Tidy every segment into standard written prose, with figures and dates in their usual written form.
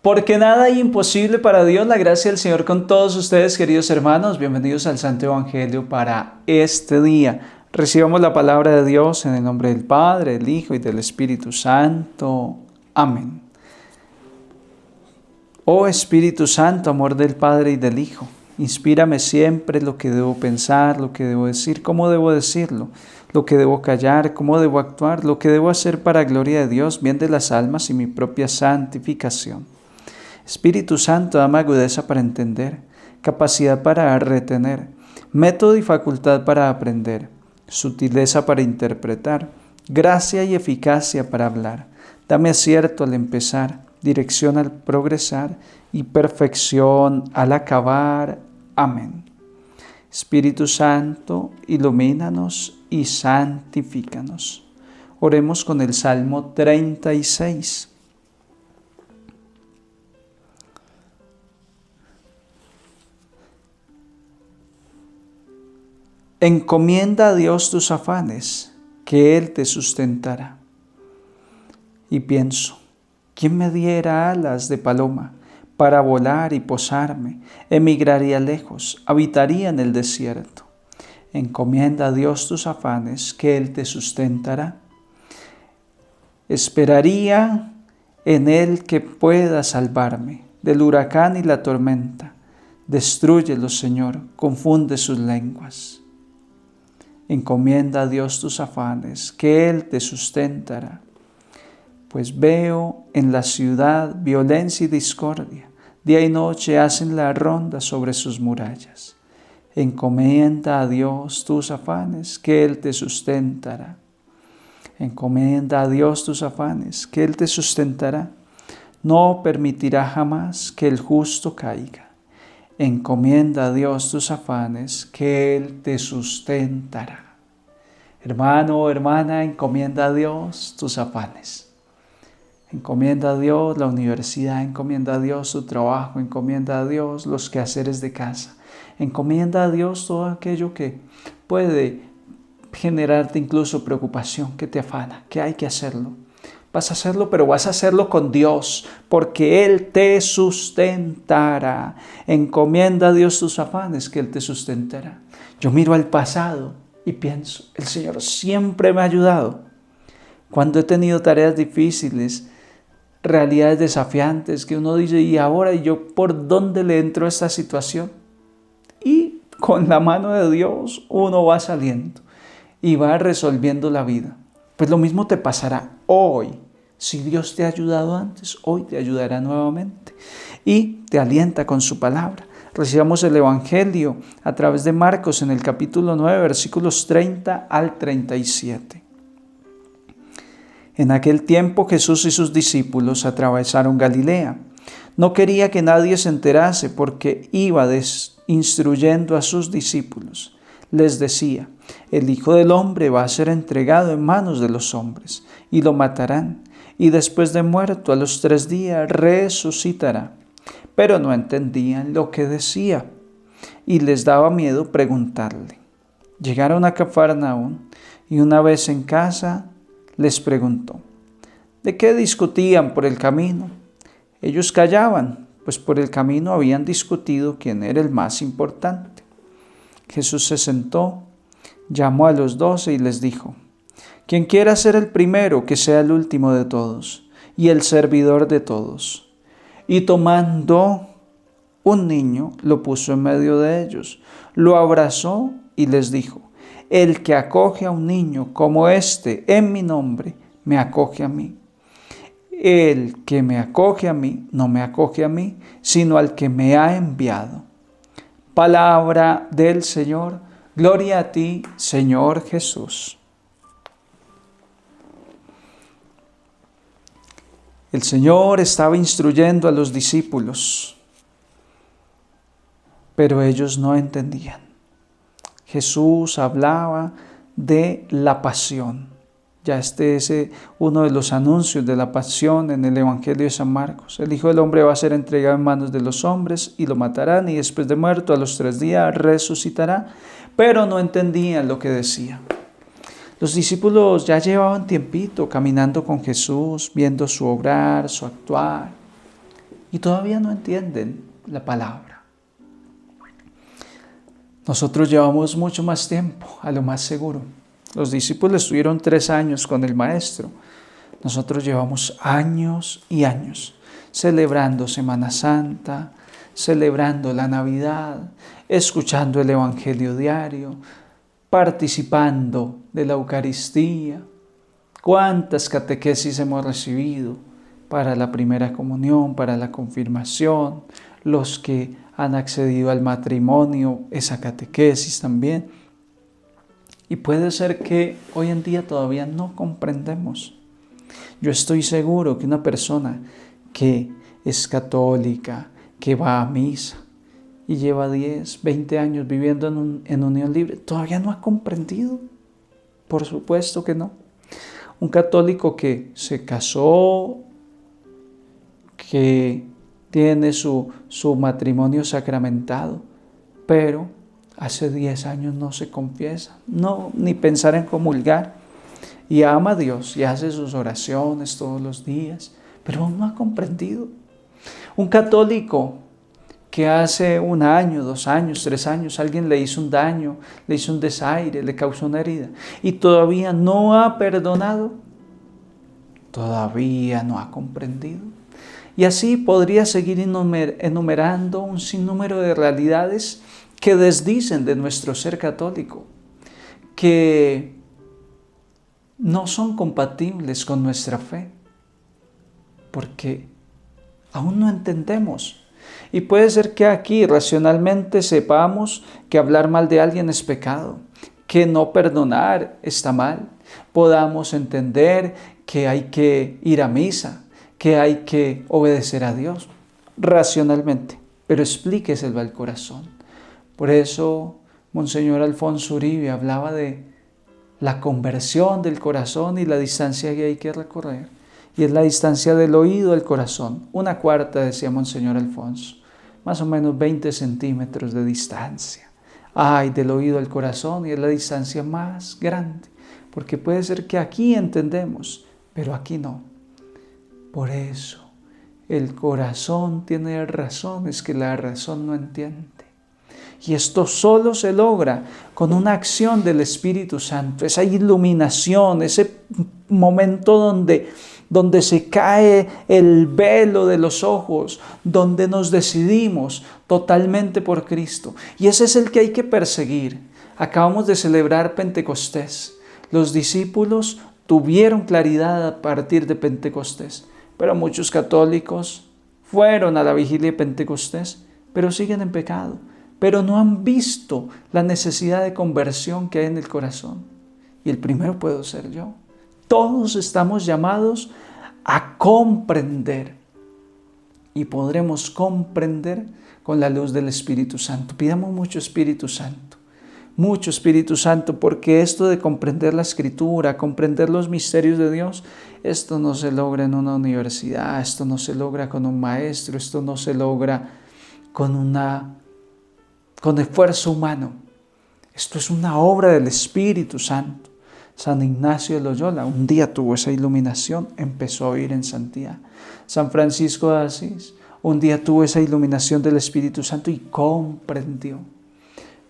Porque nada hay imposible para Dios. La gracia del Señor con todos ustedes, queridos hermanos. Bienvenidos al Santo Evangelio para este día. Recibamos la palabra de Dios en el nombre del Padre, del Hijo y del Espíritu Santo. Amén. Oh Espíritu Santo, amor del Padre y del Hijo, inspírame siempre lo que debo pensar, lo que debo decir, cómo debo decirlo, lo que debo callar, cómo debo actuar, lo que debo hacer para gloria de Dios, bien de las almas y mi propia santificación. Espíritu Santo, dame agudeza para entender, capacidad para retener, método y facultad para aprender, sutileza para interpretar, gracia y eficacia para hablar. Dame acierto al empezar, dirección al progresar y perfección al acabar. Amén. Espíritu Santo, ilumínanos y santifícanos. Oremos con el Salmo 36. Encomienda a Dios tus afanes, que Él te sustentará. Y pienso, ¿quién me diera alas de paloma para volar y posarme? Emigraría lejos, habitaría en el desierto. Encomienda a Dios tus afanes, que Él te sustentará. Esperaría en Él que pueda salvarme del huracán y la tormenta. Destrúyelos, Señor, confunde sus lenguas. Encomienda a Dios tus afanes, que Él te sustentará. Pues veo en la ciudad violencia y discordia, día y noche hacen la ronda sobre sus murallas. Encomienda a Dios tus afanes, que Él te sustentará. Encomienda a Dios tus afanes, que Él te sustentará. No permitirá jamás que el justo caiga. Encomienda a Dios tus afanes, que Él te sustentará. Hermano, hermana, encomienda a Dios tus afanes. Encomienda a Dios la universidad, encomienda a Dios tu trabajo, encomienda a Dios los quehaceres de casa. Encomienda a Dios todo aquello que puede generarte incluso preocupación, que te afana, que hay que hacerlo. Vas a hacerlo, pero vas a hacerlo con Dios, porque Él te sustentará. Encomienda a Dios tus afanes, que Él te sustentará. Yo miro al pasado y pienso, el Señor siempre me ha ayudado. Cuando he tenido tareas difíciles, realidades desafiantes, que uno dice, ¿y ahora yo por dónde le entro a esta situación? Y con la mano de Dios uno va saliendo y va resolviendo la vida. Pues lo mismo te pasará hoy. Si Dios te ha ayudado antes, hoy te ayudará nuevamente y te alienta con su palabra. Recibamos el Evangelio a través de Marcos en el capítulo 9, versículos 30 al 37. En aquel tiempo Jesús y sus discípulos atravesaron Galilea. No quería que nadie se enterase porque iba instruyendo a sus discípulos. Les decía, el Hijo del Hombre va a ser entregado en manos de los hombres, y lo matarán, y después de muerto a los 3 días resucitará. Pero no entendían lo que decía, y les daba miedo preguntarle. Llegaron a Cafarnaún, y una vez en casa les preguntó, ¿de qué discutían por el camino? Ellos callaban, pues por el camino habían discutido quién era el más importante. Jesús se sentó, llamó a los 12 y les dijo, quien quiera ser el primero, que sea el último de todos y el servidor de todos. Y tomando un niño, lo puso en medio de ellos, lo abrazó y les dijo, el que acoge a un niño como este en mi nombre, me acoge a mí. El que me acoge a mí, no me acoge a mí, sino al que me ha enviado. Palabra del Señor, gloria a ti, Señor Jesús. El Señor estaba instruyendo a los discípulos, pero ellos no entendían. Jesús hablaba de la pasión. Ya este es uno de los anuncios de la pasión en el Evangelio de San Marcos. El Hijo del Hombre va a ser entregado en manos de los hombres y lo matarán, y después de muerto a los 3 días resucitará. Pero no entendían lo que decía. Los discípulos ya llevaban tiempito caminando con Jesús, viendo su obrar, su actuar. y todavía no entienden la palabra. Nosotros llevamos mucho más tiempo, a lo más seguro. Los discípulos estuvieron 3 años con el Maestro. Nosotros llevamos años y años celebrando Semana Santa, celebrando la Navidad, escuchando el Evangelio diario, participando de la Eucaristía. ¿Cuántas catequesis hemos recibido para la primera comunión, para la confirmación? Los que han accedido al matrimonio, esa catequesis también. Y puede ser que hoy en día todavía no comprendemos. Yo estoy seguro que una persona que es católica, que va a misa y lleva 10, 20 años viviendo en unión libre, todavía no ha comprendido. Por supuesto que no. Un católico que se casó, que tiene su matrimonio sacramentado, pero hace 10 años no se confiesa, no, ni pensar en comulgar, y ama a Dios y hace sus oraciones todos los días, pero aún no ha comprendido. Un católico que hace 1 año, 2 años, 3 años, alguien le hizo un daño, le hizo un desaire, le causó una herida, y todavía no ha perdonado, todavía no ha comprendido. Y así podría seguir enumerando un sinnúmero de realidades que desdicen de nuestro ser católico, que no son compatibles con nuestra fe, porque aún no entendemos. Y puede ser que aquí racionalmente sepamos que hablar mal de alguien es pecado, que no perdonar está mal, podamos entender que hay que ir a misa, que hay que obedecer a Dios racionalmente, pero explíqueselo al corazón. Por eso Monseñor Alfonso Uribe hablaba de la conversión del corazón y la distancia que hay que recorrer. Y es la distancia del oído al corazón. 1/4, decía Monseñor Alfonso, más o menos 20 centímetros de distancia. Ay, del oído al corazón, y es la distancia más grande, porque puede ser que aquí entendemos, pero aquí no. Por eso, el corazón tiene razones que la razón no entiende. Y esto solo se logra con una acción del Espíritu Santo, esa iluminación, ese momento donde se cae el velo de los ojos, donde nos decidimos totalmente por Cristo. Y ese es el que hay que perseguir. Acabamos de celebrar Pentecostés. Los discípulos tuvieron claridad a partir de Pentecostés, pero muchos católicos fueron a la vigilia de Pentecostés, pero siguen en pecado, pero no han visto la necesidad de conversión que hay en el corazón. Y el primero puedo ser yo. Todos estamos llamados a comprender, y podremos comprender con la luz del Espíritu Santo. Pidamos mucho Espíritu Santo, porque esto de comprender la Escritura, comprender los misterios de Dios, esto no se logra en una universidad, esto no se logra con un maestro, esto no se logra con esfuerzo humano. Esto es una obra del Espíritu Santo. San Ignacio de Loyola un día tuvo esa iluminación, empezó a vivir en santidad. San Francisco de Asís un día tuvo esa iluminación del Espíritu Santo y comprendió.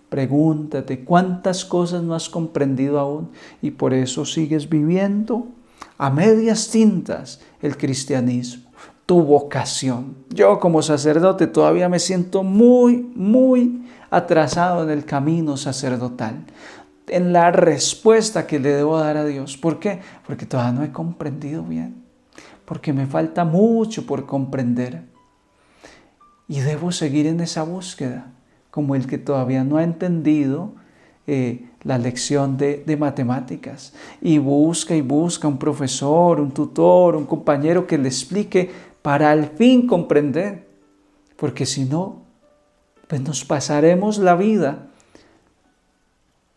Pregúntate, ¿cuántas cosas no has comprendido aún? Y por eso sigues viviendo a medias tintas el cristianismo, tu vocación. Yo como sacerdote todavía me siento muy atrasado en el camino sacerdotal, en la respuesta que le debo dar a Dios. ¿Por qué? Porque todavía no he comprendido bien, porque me falta mucho por comprender. Y debo seguir en esa búsqueda, como el que todavía no ha entendido la lección de matemáticas, y busca un profesor, un tutor, un compañero que le explique para al fin comprender, porque si no, pues nos pasaremos la vida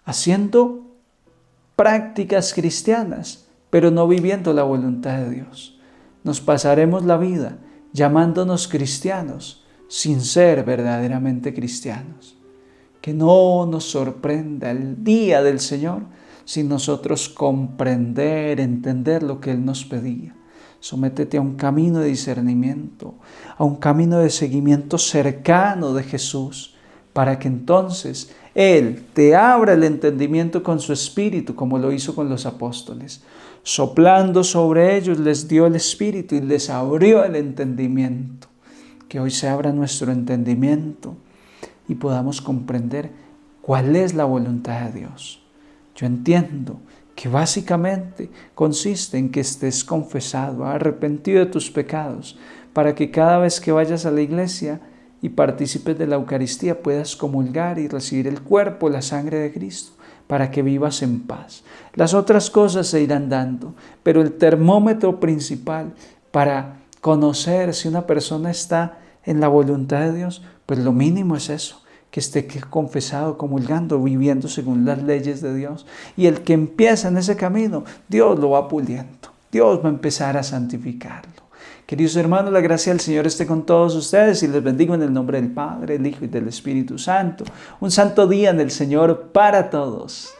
haciendo prácticas cristianas, pero no viviendo la voluntad de Dios. Nos pasaremos la vida llamándonos cristianos sin ser verdaderamente cristianos. Que no nos sorprenda el día del Señor sin nosotros comprender, entender lo que Él nos pedía. Sométete a un camino de discernimiento, a un camino de seguimiento cercano de Jesús, para que entonces Él te abra el entendimiento con su Espíritu, como lo hizo con los apóstoles. Soplando sobre ellos les dio el Espíritu y les abrió el entendimiento. Que hoy se abra nuestro entendimiento y podamos comprender cuál es la voluntad de Dios. Yo entiendo que básicamente consiste en que estés confesado, arrepentido de tus pecados, para que cada vez que vayas a la iglesia y participes de la Eucaristía puedas comulgar y recibir el cuerpo, la sangre de Cristo, para que vivas en paz. Las otras cosas se irán dando, pero el termómetro principal para conocer si una persona está en la voluntad de Dios, pues lo mínimo es eso, que esté confesado, comulgando, viviendo según las leyes de Dios. Y el que empieza en ese camino, Dios lo va puliendo. Dios va a empezar a santificarlo. Queridos hermanos, la gracia del Señor esté con todos ustedes y les bendigo en el nombre del Padre, del Hijo y del Espíritu Santo. Un santo día en el Señor para todos.